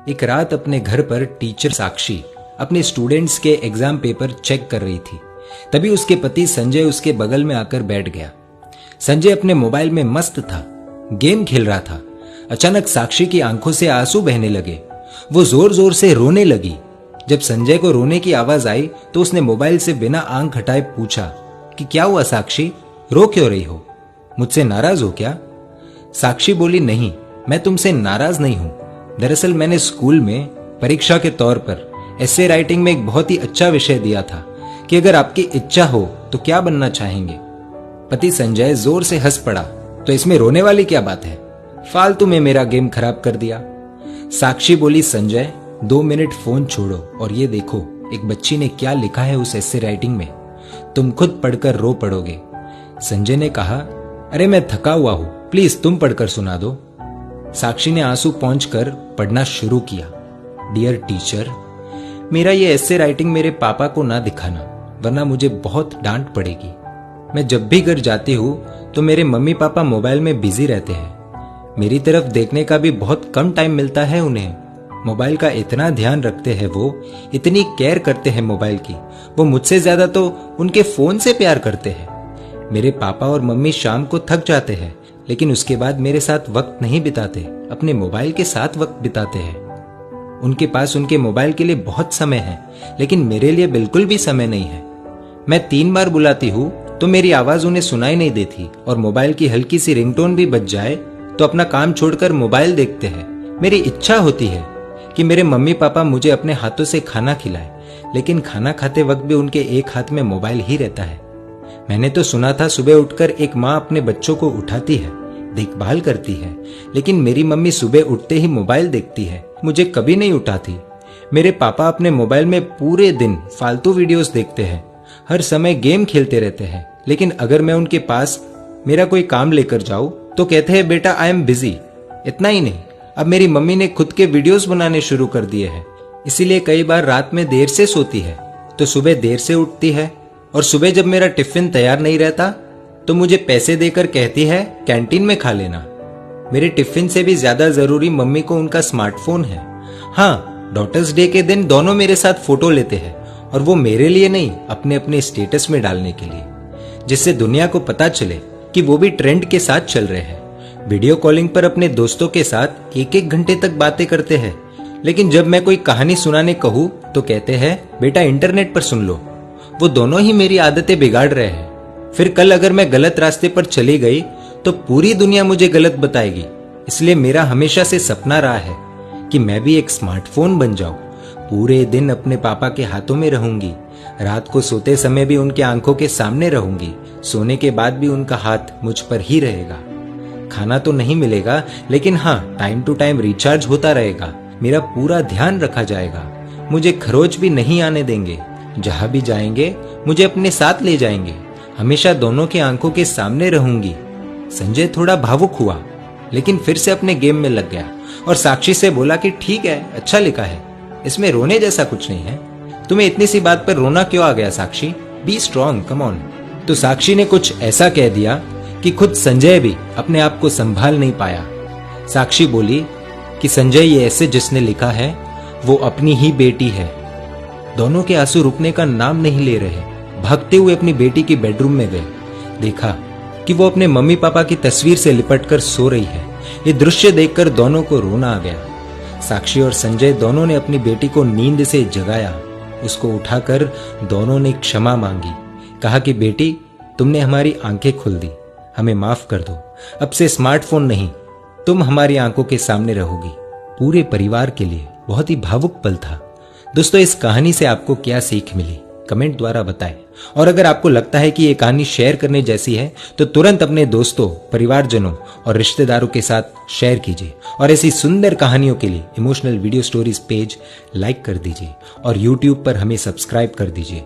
एक रात अपने घर पर टीचर साक्षी अपने स्टूडेंट्स के एग्जाम पेपर चेक कर रही थी। तभी उसके पति संजय उसके बगल में आकर बैठ गया। संजय अपने मोबाइल में मस्त था, गेम खेल रहा था। अचानक साक्षी की आंखों से आंसू बहने लगे। वो जोर जोर से रोने लगी। जब संजय को रोने की आवाज आई तो उसने मोबाइल से बिना आंख हटाए पूछा कि क्या हुआ साक्षी, रो क्यों रही हो? मुझसे नाराज हो क्या? साक्षी बोली, नहीं, मैं तुमसे नाराज नहीं हूं। दरअसल मैंने स्कूल में परीक्षा के तौर पर एसे राइटिंग में एक बहुत ही अच्छा विषय दिया था कि अगर आपकी इच्छा हो तो क्या बनना चाहेंगे। पति संजय जोर से हंस पड़ा। तो इसमें रोने वाली क्या बात है? फालतू में मेरा गेम खराब कर दिया। साक्षी बोली, संजय 2 मिनट फोन छोड़ो और ये देखो एक बच्ची ने क्या लिखा है उस एसे राइटिंग में। तुम खुद पढ़कर रो पड़ोगे। संजय ने कहा, अरे मैं थका हुआ हूं, प्लीज तुम पढ़कर सुना दो। साक्षी ने आंसू पोंछकर पढ़ना शुरू किया। डियर टीचर, मेरा ये एसे राइटिंग मेरे पापा को ना दिखाना, वरना मुझे बहुत डांट पड़ेगी। मैं जब भी घर जाती हूँ तो मेरे मम्मी पापा मोबाइल में बिजी रहते हैं। मेरी तरफ देखने का भी बहुत कम टाइम मिलता है उन्हें। मोबाइल का इतना ध्यान रखते हैं वो, इतनी केयर करते हैं मोबाइल की। वो मुझसे ज्यादा तो उनके फोन से प्यार करते हैं। मेरे पापा और मम्मी शाम को थक जाते हैं, लेकिन उसके बाद मेरे साथ वक्त नहीं बिताते, अपने मोबाइल के साथ वक्त बिताते हैं। उनके पास उनके मोबाइल के लिए बहुत समय है, लेकिन मेरे लिए बिल्कुल भी समय नहीं है। मैं 3 बार बुलाती हूँ तो मेरी आवाज उन्हें सुनाई नहीं देती, और मोबाइल की हल्की सी रिंगटोन भी बज जाए तो अपना काम छोड़कर मोबाइल देखते हैं। मेरी इच्छा होती है कि मेरे मम्मी पापा मुझे अपने हाथों से खाना खिलाएं, लेकिन खाना खाते वक्त भी उनके एक हाथ में मोबाइल ही रहता है। मैंने तो सुना था सुबह उठकर एक माँ अपने बच्चों को उठाती है, देखभाल करती है, लेकिन मेरी मम्मी सुबह उठते ही मोबाइल देखती है, मुझे कभी नहीं उठाती। मेरे पापा अपने मोबाइल में पूरे दिन फालतू वीडियोस देखते हैं, हर समय गेम खेलते रहते हैं, लेकिन अगर मैं उनके पास मेरा कोई काम लेकर जाऊं तो कहते हैं बेटा आई एम बिजी। इतना ही नहीं, अब मेरी मम्मी ने खुद के वीडियोस बनाने शुरू कर दिए हैं, इसीलिए कई बार रात में देर से सोती है तो सुबह देर से उठती है। और सुबह जब मेरा टिफिन तैयार नहीं रहता तो मुझे पैसे देकर कहती है कैंटीन में खा लेना। मेरे टिफिन से भी ज्यादा जरूरी मम्मी को उनका स्मार्टफोन है। हाँ, डॉटर्स डे के दिन दोनों मेरे साथ फोटो लेते हैं, और वो मेरे लिए नहीं, अपने अपने स्टेटस में डालने के लिए, जिससे दुनिया को पता चले कि वो भी ट्रेंड के साथ चल रहे हैं। वीडियो कॉलिंग पर अपने दोस्तों के साथ 1-1 घंटे तक बातें करते हैं, लेकिन जब मैं कोई कहानी सुनाने कहूँ तो कहते हैं बेटा इंटरनेट पर सुन लो। वो दोनों ही मेरी आदतें बिगाड़ रहे हैं। फिर कल अगर मैं गलत रास्ते पर चली गई तो पूरी दुनिया मुझे गलत बताएगी। इसलिए मेरा हमेशा से सपना रहा है कि मैं भी एक स्मार्टफोन बन जाऊं। पूरे दिन अपने पापा के हाथों में रहूंगी, रात को सोते समय भी उनके आंखों के सामने रहूंगी, सोने के बाद भी उनका हाथ मुझ पर ही रहेगा। खाना तो नहीं मिलेगा, लेकिन हाँ, टाइम टू टाइम रिचार्ज होता रहेगा, मेरा पूरा ध्यान रखा जाएगा, मुझे खरोच भी नहीं आने देंगे। जहां भी जाएंगे मुझे अपने साथ ले जाएंगे, हमेशा दोनों की आंखों के सामने रहूंगी। संजय थोड़ा भावुक हुआ, लेकिन फिर से अपने गेम में लग गया और साक्षी से बोला कि ठीक है, अच्छा लिखा है, इसमें रोने जैसा कुछ नहीं है। तुम्हें इतनी सी बात पर रोना क्यों आ गया Sakshi? Be strong, come on. तो साक्षी ने कुछ ऐसा कह दिया कि खुद संजय भी अपने आप को संभाल नहीं पाया। साक्षी बोली कि संजय, ये ऐसे जिसने लिखा है वो अपनी ही बेटी है। दोनों के आंसू रुकने का नाम नहीं ले रहे। भागते हुए अपनी बेटी की बेडरूम में गए, देखा कि वो अपने मम्मी पापा की तस्वीर से लिपटकर सो रही है। ये दृश्य देखकर दोनों को रोना आ गया। साक्षी और संजय दोनों ने अपनी बेटी को नींद से जगाया, उसको उठाकर दोनों ने क्षमा मांगी, कहा कि बेटी तुमने हमारी आंखें खोल दी, हमें माफ कर दो, अब से स्मार्टफोन नहीं, तुम हमारी आंखों के सामने रहोगी। पूरे परिवार के लिए बहुत ही भावुक पल था। दोस्तों, इस कहानी से आपको क्या सीख मिली कमेंट द्वारा बताएं, और अगर आपको लगता है कि ये कहानी शेयर करने जैसी है तो तुरंत अपने दोस्तों, परिवारजनों और रिश्तेदारों के साथ शेयर कीजिए, और ऐसी सुंदर कहानियों के लिए emotional video stories page like कर दीजिए और YouTube पर हमें सब्सक्राइब कर दीजिए।